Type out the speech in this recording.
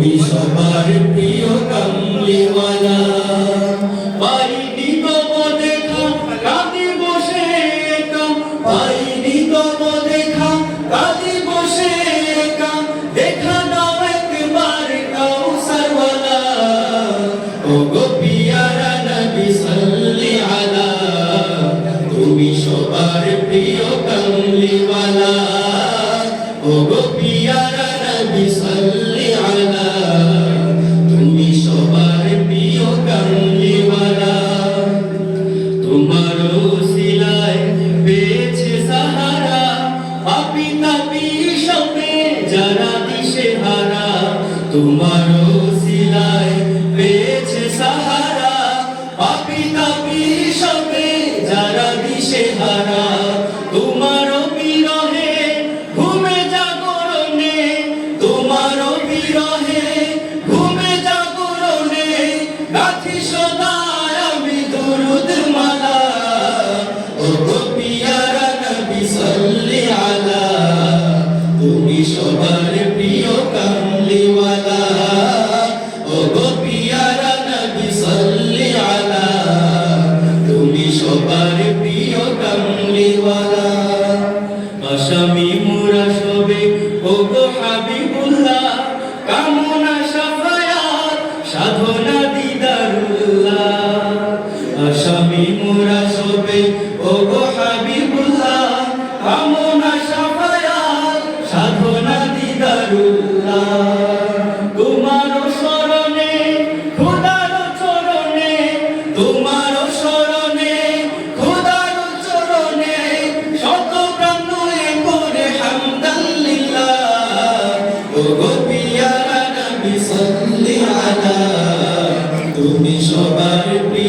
তুমি সবার প্রিয় কামলিওয়ালা। পাইনি তব দেখা কাঁদি বসে একা, পাইনি তব দেখা কাঁদি বসে একা, দেখা দাও একবার কাউসারওয়ালা। ওগো পিয়ারা নবী সাল্লি আলা, তুমি সবার প্রিয় কামলিওয়ালা। ওগো পিয়ারা নবী সাল্লি আলা, তুমি সবার প্রিয় কামলিওয়ালা। তোমার ওসিলায় পেয়েছে সাহারা, পাপী তাপী সবে যারা দিশেহারা। তোমার ওসিলায় পেয়েছে সাহারা, পাপী তাপী সবে যারা দিশেহারা। তোমার বিরহে ঘুমে জাগরণে, তোমার বিরহে ঘুমে জাগরণে, গাথি সদায় আমি দুরুদ মালা। ওগো পিয়ারা নবী সাল্লি আলা, তুমি সবার প্রিয় কামলিওয়ালা। ওগো পিয়ারা নবী সাল্লি আলা, তুমি সবার প্রিয় কামলিওয়ালা। আসামি মোরা সবে ওগো হাবিবুল্লাহ, কামনা শাফায়াত সাধনা দিদারুল্লাহ। আসামি মোরা সবে ওগো হাবিবুল্লাহ, কামনা শাফায়াত সাধনা দিদারুল্লাহ। তোমার শরণে খোদার চরণে, তোমার শরণে খোদার চরণে, শত প্রাণ করে হামদাল্লিল্লাহ। ওগো পিয়ারা নবী সাল্লি আলা, তুমি সবার প্রিয়